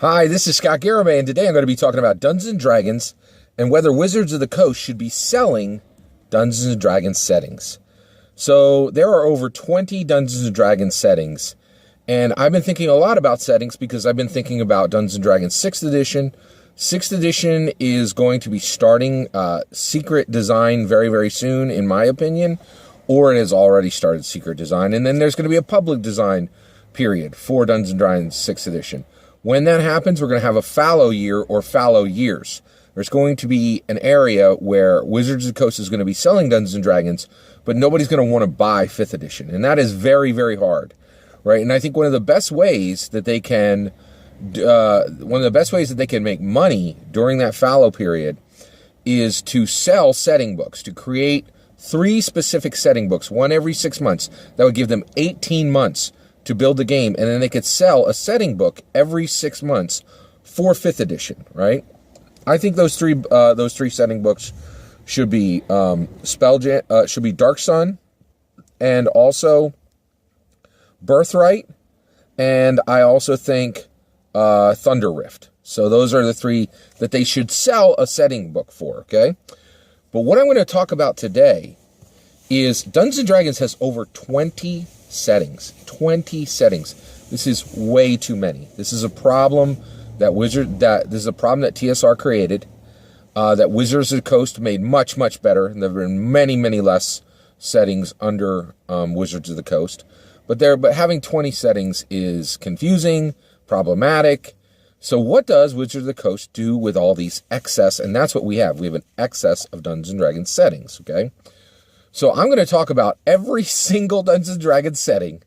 Hi, this is Scott Garibay, and today I'm going to be talking about Dungeons & Dragons and whether Wizards of the Coast should be selling Dungeons & Dragons settings. So there are over 20 Dungeons & Dragons settings, and I've been thinking a lot about settings because I've been thinking about Dungeons & Dragons 6th edition. 6th edition is going to be starting secret design very, very soon, in my opinion, or it has already started secret design, and then there's going to be a public design period for Dungeons & Dragons 6th edition. When that happens, we're going to have a fallow year or fallow years. There's going to be an area where Wizards of the Coast is going to be selling Dungeons & Dragons, but nobody's going to want to buy 5th edition. And that is very, very hard, right? And I think one of the best ways that they can make money during that fallow period is to sell setting books, to create 3 specific setting books, one every 6 months. That would give them 18 months to build the game, and then they could sell a setting book every 6 months for 5th edition, right? I think those three setting books should be should be Dark Sun, and also Birthright, and I also think Thunder Rift. So those are the 3 that they should sell a setting book for, okay? But what I'm going to talk about today is Dungeons & Dragons has over 20 settings. 20 settings. This is way too many. This is a problem that TSR created, that Wizards of the Coast made much, much better. And there have been many, many less settings under Wizards of the Coast. But having 20 settings is confusing, problematic. So what does Wizards of the Coast do with all these excess? And that's what we have. We have an excess of Dungeons & Dragons settings, okay? So I'm going to talk about every single Dungeons & Dragons setting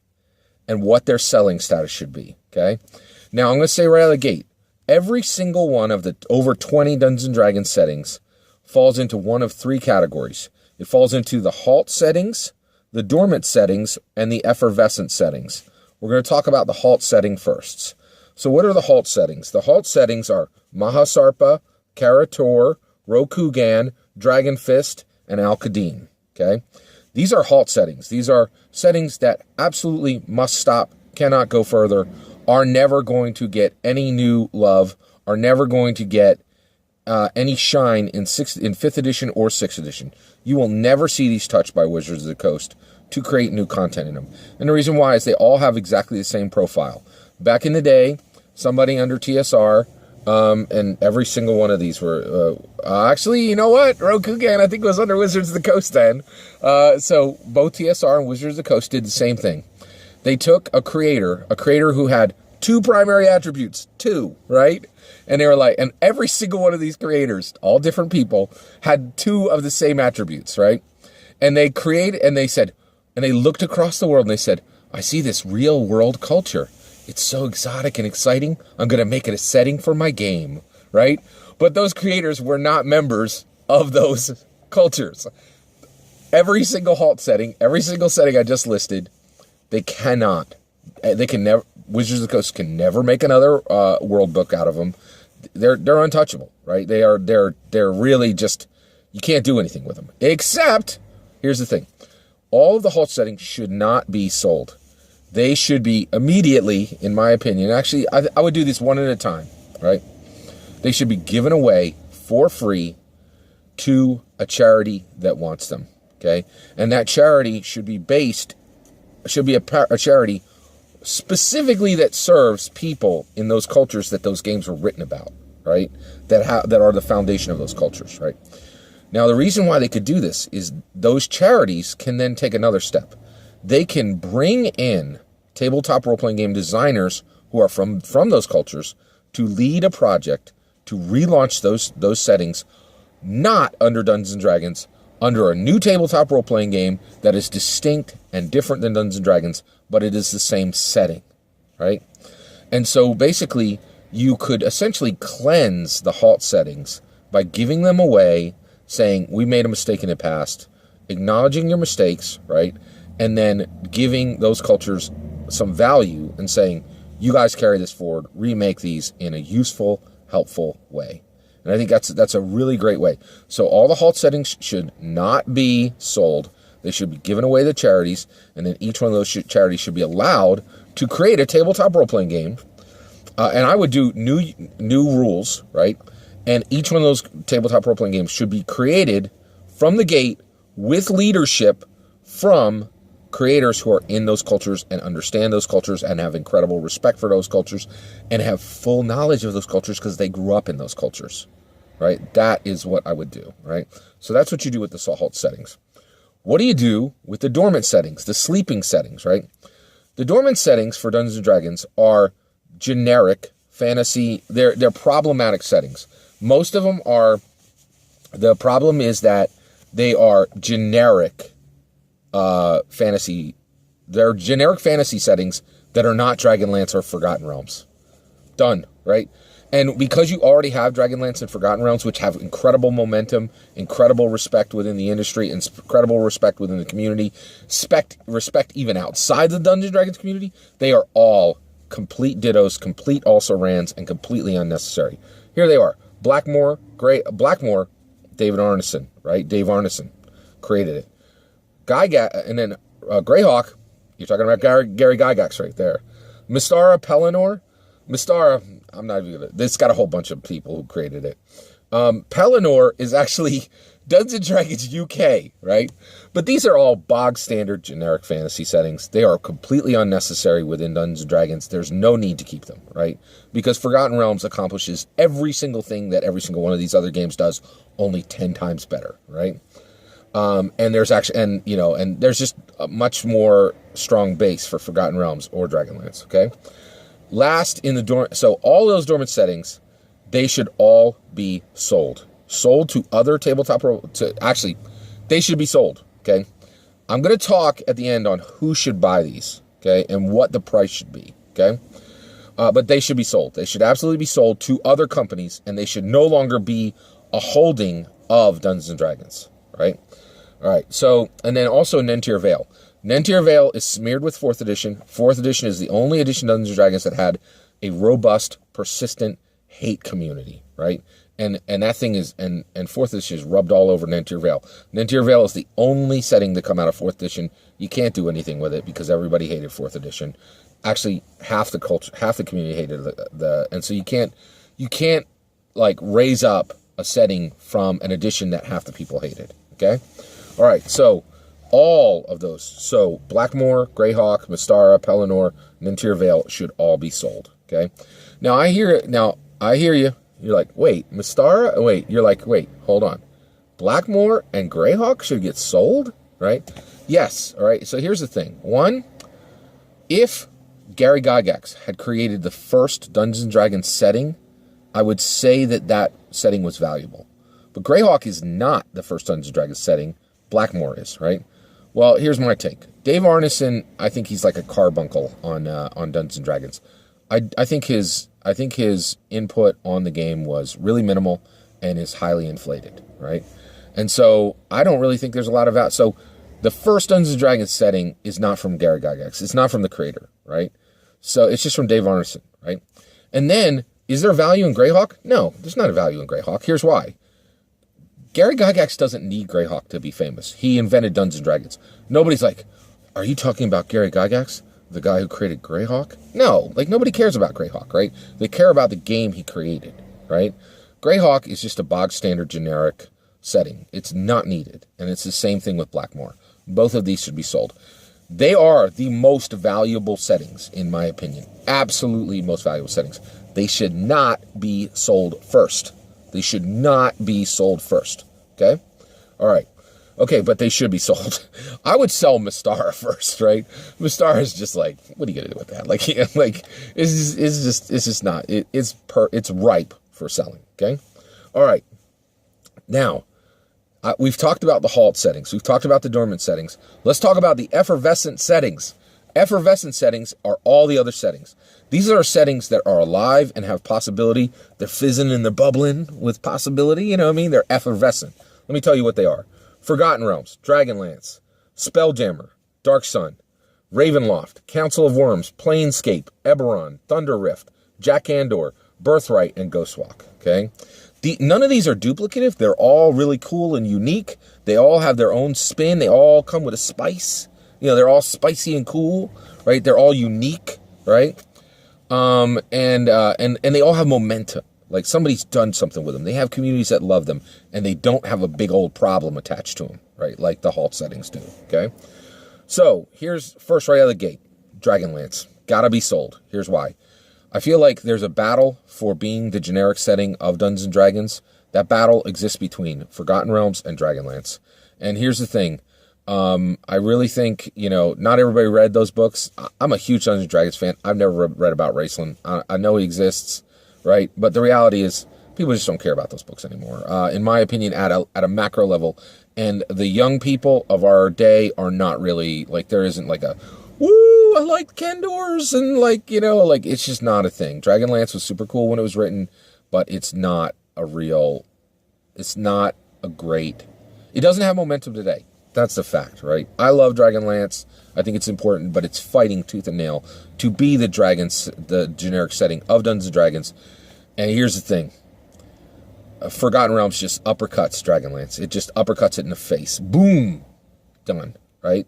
and what their selling status should be, okay? Now, I'm going to say right out of the gate, every single one of the over 20 Dungeons & Dragons settings falls into one of 3 categories. It falls into the halt settings, the dormant settings, and the effervescent settings. We're going to talk about the halt setting first. So what are the halt settings? The halt settings are Mahasarpa, Karator, Rokugan, Dragon Fist, and Al-Qadim. Okay, these are halt settings. These are settings that absolutely must stop, cannot go further, are never going to get any new love, are never going to get any shine in 5th edition or 6th edition. You will never see these touched by Wizards of the Coast to create new content in them. And the reason why is they all have exactly the same profile. Back in the day, somebody under TSR, and every single one of these were, actually, you know what? Rokugan, I think, was under Wizards of the Coast then. So both TSR and Wizards of the Coast did the same thing. They took a creator who had 2 primary attributes, 2, right? And they were like, and every single one of these creators, all different people, had 2 of the same attributes, right? And they created, and they said, and they looked across the world and they said, I see this real world culture. It's so exotic and exciting. I'm going to make it a setting for my game, right? But those creators were not members of those cultures. Every single halt setting, every single setting I just listed, Wizards of the Coast can never make another world book out of them. They're untouchable, right? They're really just, you can't do anything with them. Except, here's the thing. All of the halt settings should not be sold. They should be immediately, in my opinion, actually, I would do this one at a time, right? They should be given away for free to a charity that wants them, okay? And that charity should be a charity specifically that serves people in those cultures that those games were written about, right? That are the foundation of those cultures, right? Now, the reason why they could do this is those charities can then take another step. They can bring in tabletop role-playing game designers who are from those cultures to lead a project to relaunch those settings, not under Dungeons & Dragons, under a new tabletop role-playing game that is distinct and different than Dungeons & Dragons, but it is the same setting, right? And so basically, you could essentially cleanse the halt settings by giving them away, saying, we made a mistake in the past, acknowledging your mistakes, right? And then giving those cultures some value and saying, you guys carry this forward, remake these in a useful, helpful way. And I think that's a really great way. So all the halt settings should not be sold. They should be given away to charities, and then each one of those charities should be allowed to create a tabletop role-playing game And I would do new rules, right? And each one of those tabletop role-playing games should be created from the gate with leadership from creators who are in those cultures and understand those cultures and have incredible respect for those cultures and have full knowledge of those cultures because they grew up in those cultures, right? That is what I would do, right? So that's what you do with the Salt settings. What do you do with the dormant settings, the sleeping settings, right? The dormant settings for Dungeons & Dragons are generic fantasy. They're problematic settings. Most of them are, the problem is that they are generic fantasy. They're generic fantasy settings that are not Dragonlance or Forgotten Realms. Done, right? And because you already have Dragonlance and Forgotten Realms, which have incredible momentum, incredible respect within the industry, and incredible respect within the community, respect even outside the Dungeons & Dragons community, they are all complete dittos, complete also-rans, and completely unnecessary. Here they are. Blackmoor, David Arneson, right? Dave Arneson created it. And then Greyhawk, you're talking about Gary Gygax right there. Mystara Pelennor, I'm not even gonna, it's got a whole bunch of people who created it. Pelennor is actually Dungeons & Dragons UK, right? But these are all bog standard generic fantasy settings. They are completely unnecessary within Dungeons & Dragons. There's no need to keep them, right? Because Forgotten Realms accomplishes every single thing that every single one of these other games does, only 10 times better, right? And there's actually, and there's just a much more strong base for Forgotten Realms or Dragonlance, okay? Last in the so all those dormant settings, they should all be sold to other tabletop they should be sold, okay? I'm going to talk at the end on who should buy these, okay, and what the price should be, okay? But they should be sold. They should absolutely be sold to other companies, and they should no longer be a holding of Dungeons & Dragons, right? All right, so, and then also Nentir Vale. Nentir Vale is smeared with 4th edition. 4th edition is the only edition of Dungeons & Dragons that had a robust, persistent hate community, right? And that thing is, and 4th edition is rubbed all over Nentir Vale. Nentir Vale is the only setting to come out of 4th edition. You can't do anything with it because everybody hated 4th edition. Actually, half the community hated and so you can't like raise up a setting from an edition that half the people hated, okay? All right, so all of those, so Blackmoor, Greyhawk, Mystara, Pelennor, Nentir Vale should all be sold, okay? Now I hear you. You're like, wait, Mystara? Wait, you're like, wait, hold on. Blackmoor and Greyhawk should get sold, right? Yes, all right, so here's the thing. One, if Gary Gygax had created the first Dungeons & Dragons setting, I would say that setting was valuable. But Greyhawk is not the first Dungeons & Dragons setting. Blackmoor is, right? Well, here's my take. Dave Arneson, I think he's like a carbuncle on Dungeons & Dragons. I think his input on the game was really minimal and is highly inflated, right? And so I don't really think there's a lot of that. So the first Dungeons & Dragons setting is not from Gary Gygax. It's not from the creator, right? So it's just from Dave Arneson, right? And then, is there value in Greyhawk? No, there's not a value in Greyhawk. Here's why. Gary Gygax doesn't need Greyhawk to be famous. He invented Dungeons & Dragons. Nobody's like, are you talking about Gary Gygax, the guy who created Greyhawk? No, like nobody cares about Greyhawk, right? They care about the game he created, right? Greyhawk is just a bog standard generic setting. It's not needed. And it's the same thing with Blackmoor. Both of these should be sold. They are the most valuable settings, in my opinion. Absolutely most valuable settings. They should not be sold first. They should not be sold first. Okay? All right. Okay, but they should be sold. I would sell Mystara first, right? Mystara is just like, what are you gonna do with that? Like, it's just not. It's ripe for selling. Okay. All right. Now, we've talked about the halt settings. We've talked about the dormant settings. Let's talk about the effervescent settings. Effervescent settings are all the other settings. These are settings that are alive and have possibility. They're fizzing and they're bubbling with possibility. You know what I mean? They're effervescent. Let me tell you what they are. Forgotten Realms, Dragonlance, Spelljammer, Dark Sun, Ravenloft, Council of Worms, Planescape, Eberron, Thunder Rift, Jack Andor, Birthright, and Ghostwalk. Okay? None of these are duplicative. They're all really cool and unique. They all have their own spin. They all come with a spice. You know, they're all spicy and cool, right? They're all unique, right? And they all have momentum. Like somebody's done something with them. They have communities that love them, and they don't have a big old problem attached to them, right? Like the Halt settings do, okay? So here's first right out of the gate, Dragonlance. Gotta be sold. Here's why. I feel like there's a battle for being the generic setting of Dungeons & Dragons. That battle exists between Forgotten Realms and Dragonlance. And here's the thing. I really think, not everybody read those books. I'm a huge Dungeons & Dragons fan. I've never read about Raceland. I know he exists, right? But the reality is people just don't care about those books anymore. In my opinion, at a macro level. And the young people of our day are not really, like, there isn't like a, woo, I like Kendors, and it's just not a thing. Dragonlance was super cool when it was written, but it's not it doesn't have momentum today. That's the fact, right? I love Dragonlance. I think it's important, but it's fighting tooth and nail to be the generic setting of Dungeons & Dragons. And here's the thing. Forgotten Realms just uppercuts Dragonlance. It just uppercuts it in the face. Boom! Done, right?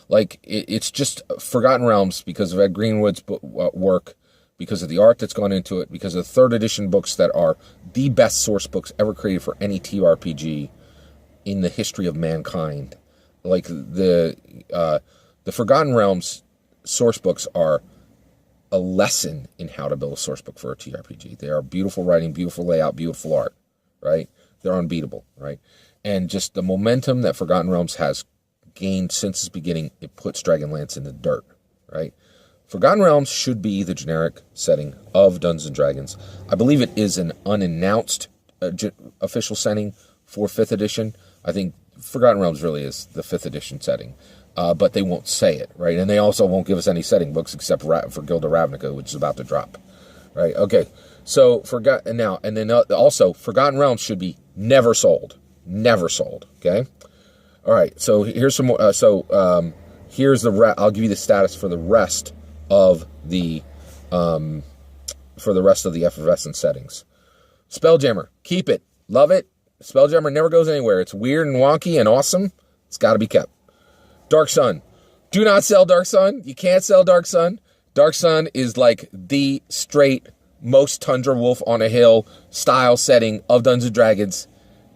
Like, it's just Forgotten Realms because of Ed Greenwood's work, because of the art that's gone into it, because of the 3rd edition books that are the best source books ever created for any TRPG in the history of mankind. Like, the Forgotten Realms source books are a lesson in how to build a source book for a TRPG. They are beautiful writing, beautiful layout, beautiful art, right? They're unbeatable, right? And just the momentum that Forgotten Realms has gained since its beginning, it puts Dragonlance in the dirt, right? Forgotten Realms should be the generic setting of Dungeons & Dragons. I believe it is an unannounced official setting for 5th edition. I think Forgotten Realms really is the 5th edition setting, but they won't say it, right? And they also won't give us any setting books except for Guild of Ravnica, which is about to drop, right? Okay, so Forgotten Realms should be never sold, okay? All right, so here's some more. Here's I'll give you the status for the rest of the effervescent settings. Spelljammer, keep it, love it. Spelljammer never goes anywhere. It's weird and wonky and awesome. It's got to be kept. Dark Sun, do not sell Dark Sun. You can't sell Dark Sun. Dark Sun is like the straight most Tundra Wolf on a Hill style setting of Dungeons & Dragons.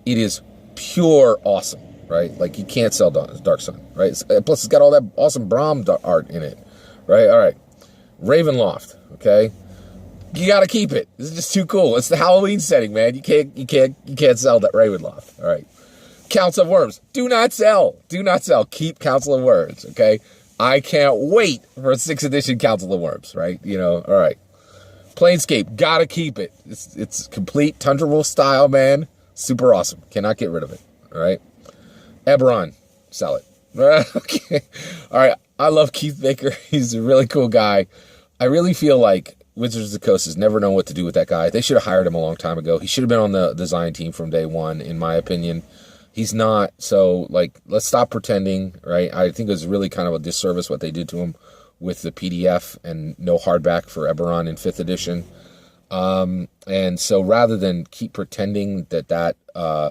It is pure awesome. Right? Like, you can't sell Dark Sun, right? Plus, it's got all that awesome Brahm art in it, right? All right. Ravenloft, okay? You got to keep it. This is just too cool. It's the Halloween setting, man. You can't sell that Ravenloft, all right? Council of Worms, do not sell. Do not sell. Keep Council of Worms, okay? I can't wait for a 6th edition Council of Worms, right? All right. Planescape, got to keep it. It's complete Tundra Wolf style, man. Super awesome. Cannot get rid of it, all right? Eberron, sell it. Okay. All right. I love Keith Baker. He's a really cool guy. I really feel like Wizards of the Coast has never known what to do with that guy. They should have hired him a long time ago. He should have been on the design team from day one, in my opinion. He's not. So, let's stop pretending, right? I think it was really kind of a disservice what they did to him with the PDF and no hardback for Eberron in 5th edition. And so rather than keep pretending that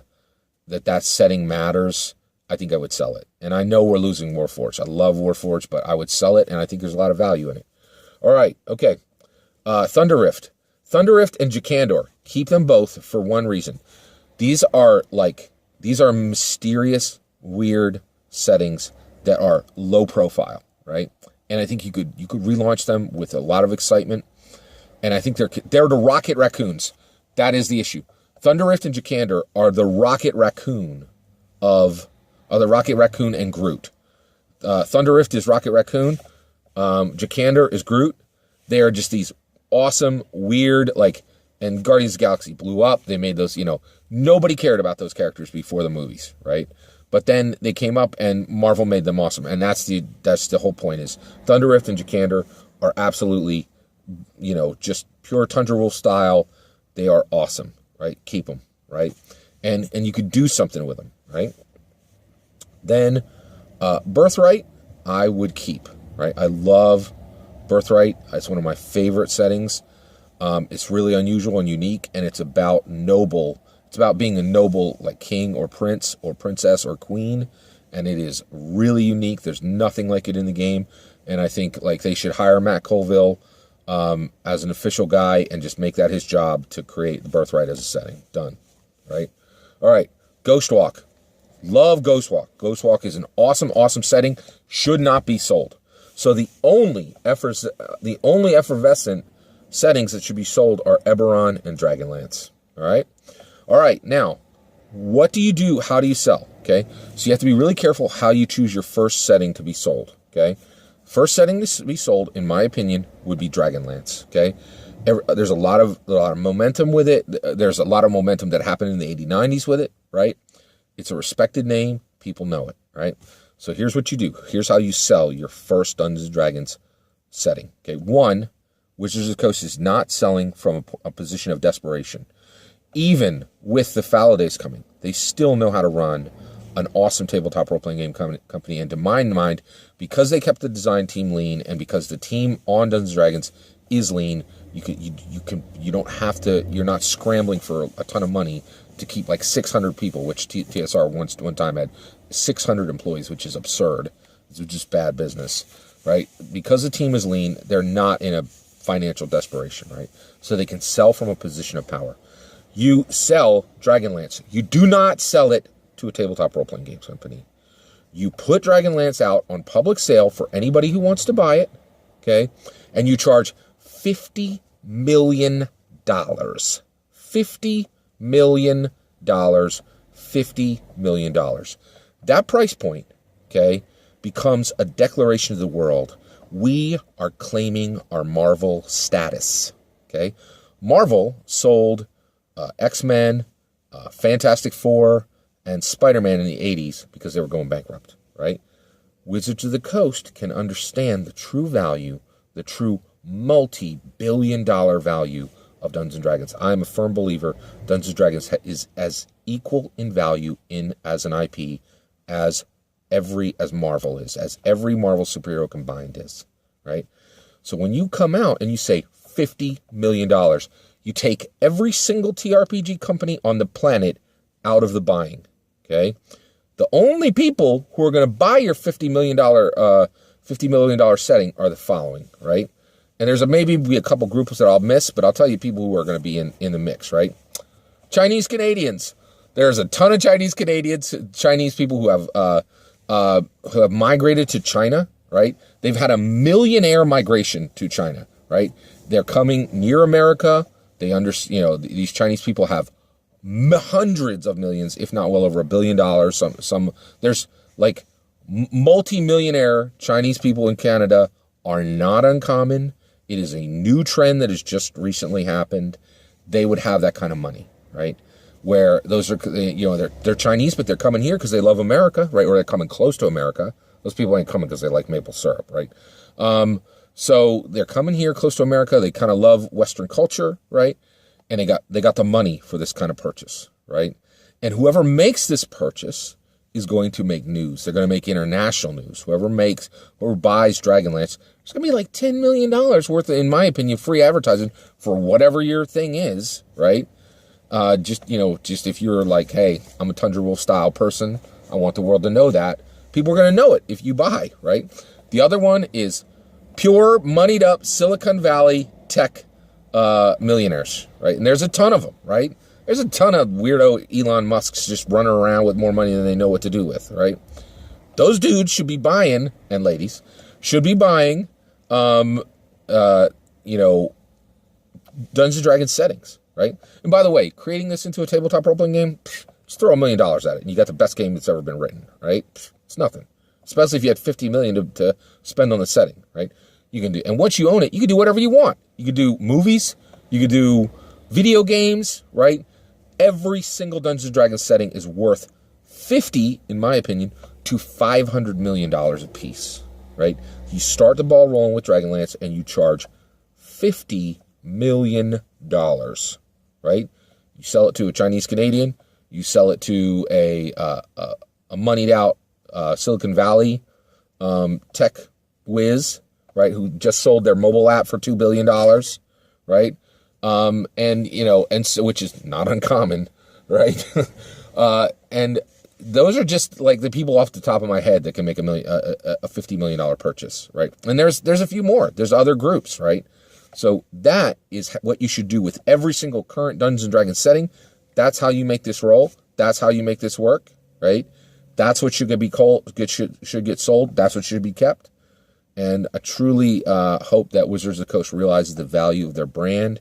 setting matters, I think I would sell it. And I know we're losing Warforged. I love Warforged, but I would sell it, and I think there's a lot of value in it. All right, okay. Thunder Rift. Thunder Rift and Jakandor. Keep them both for one reason. These are mysterious, weird settings that are low profile, right? And I think you could relaunch them with a lot of excitement. And I think they're the Rocket Raccoons. That is the issue. Thunder Rift and Jakandor are the Rocket Raccoon and Groot. Thunder Rift is Rocket Raccoon. Jakandor is Groot. They are just these awesome, weird, and Guardians of the Galaxy blew up. They made those, nobody cared about those characters before the movies, right? But then they came up and Marvel made them awesome. And that's the whole point is Thunder Rift and Jakandor are absolutely, just pure Tundra Wolf style. They are awesome, right? Keep them, right? And you could do something with them, right? Then Birthright, I would keep, right? I love Birthright. It's one of my favorite settings. It's really unusual and unique, and it's about noble. It's about being a noble, like king or prince or princess or queen, and it is really unique. There's nothing like it in the game, and I think they should hire Matt Colville as an official guy and just make that his job to create the birthright as a setting. Done. Right? All right. Ghost Walk. Love Ghost Walk. Ghost Walk is an awesome, awesome setting. Should not be sold. So the only effervescent settings that should be sold are Eberron and Dragonlance. All right? All right. Now, what do you do? How do you sell? Okay? So you have to be really careful how you choose your first setting to be sold. Okay? First setting to be sold, in my opinion, would be Dragonlance. Okay? There's a lot of momentum with it. There's a lot of momentum that happened in the 80s, 90s with it, right? It's a respected name. People know it, right? So here's what you do. Here's how you sell your first Dungeons & Dragons setting. Okay, one, Wizards of the Coast is not selling from a position of desperation. Even with the fallow days coming, they still know how to run an awesome tabletop role-playing game company. And to my mind, because they kept the design team lean and because the team on Dungeons & Dragons is lean, you don't have to, you're not scrambling for a ton of money to keep like 600 people, which TSR one time had 600 employees, which is absurd. It's just bad business, right? Because the team is lean, they're not in a financial desperation, right? So they can sell from a position of power. You sell Dragonlance. You do not sell it to a tabletop role-playing games company. You put Dragonlance out on public sale for anybody who wants to buy it, okay? And you charge $50 million. $50 million. $50 million. That price point, okay, becomes a declaration to the world. We are claiming our Marvel status, okay? Marvel sold X-Men, Fantastic Four, and Spider-Man in the 80s because they were going bankrupt, right? Wizards of the Coast can understand the true value, the true multi-billion-dollar value of Dungeons & Dragons. I'm a firm believer Dungeons & Dragons is as equal in value as an IP as Marvel is, as every Marvel superhero combined is, right? So when you come out and you say $50 million, you take every single TRPG company on the planet out of the buying, okay? The only people who are going to buy your $50 million setting are the following, right? And there's maybe a couple groups that I'll miss, but I'll tell you people who are going to be in the mix, right? Chinese Canadians. There's a ton of Chinese Canadians, Chinese people who have migrated to China, right? They've had a millionaire migration to China, right? They're coming near America. These Chinese people have hundreds of millions, if not well over $1 billion. There's like multi-millionaire Chinese people in Canada are not uncommon. It is a new trend that has just recently happened. They would have that kind of money, right? Where those are, they're Chinese, but they're coming here because they love America, right? Or they're coming close to America. Those people ain't coming because they like maple syrup, right? So they're coming here close to America. They kind of love Western culture, right? And they got the money for this kind of purchase, right? And whoever makes this purchase is going to make news. They're going to make international news. Whoever buys Dragonlance, it's going to be like $10 million worth, in my opinion, free advertising for whatever your thing is, right? Just if you're like, hey, I'm a Tundra Wolf style person, I want the world to know that. People are going to know it if you buy, right? The other one is pure moneyed up Silicon Valley tech millionaires, right? And there's a ton of them, right? There's a ton of weirdo Elon Musks just running around with more money than they know what to do with, right? Those dudes should be buying, and ladies, should be buying, Dungeons & Dragons settings, right? And by the way, creating this into a tabletop role-playing game, just throw $1 million at it, and you got the best game that's ever been written, right? It's nothing. Especially if you had $50 million to spend on the setting, right? You can do, and once you own it, you can do whatever you want. You can do movies, you can do video games, right? Every single Dungeons & Dragons setting is worth $50, in my opinion, to $500 million a piece, right? You start the ball rolling with Dragonlance and you charge $50 million, right? You sell it to a Chinese Canadian, you sell it to a moneyed out Silicon Valley tech whiz, right? Who just sold their mobile app for $2 billion, right? Which is not uncommon, right? And those are just like the people off the top of my head that can make a $50 million purchase, right? And there's a few more. There's other groups, right? So that is what you should do with every single current Dungeons & Dragons setting. That's how you make this roll. That's how you make this work, right? That's what should get sold. That's what should be kept. And I truly hope that Wizards of the Coast realizes the value of their brand.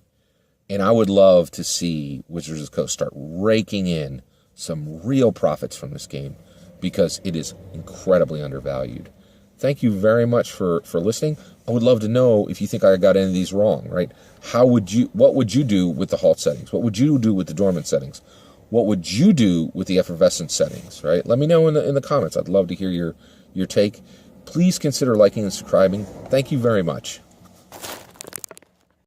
And I would love to see Wizards of the Coast start raking in some real profits from this game, because it is incredibly undervalued. Thank you very much for listening. I would love to know if you think I got any of these wrong, right? What would you do with the halt settings? What would you do with the dormant settings? What would you do with the effervescent settings, right? Let me know in the comments. I'd love to hear your take. Please consider liking and subscribing. Thank you very much.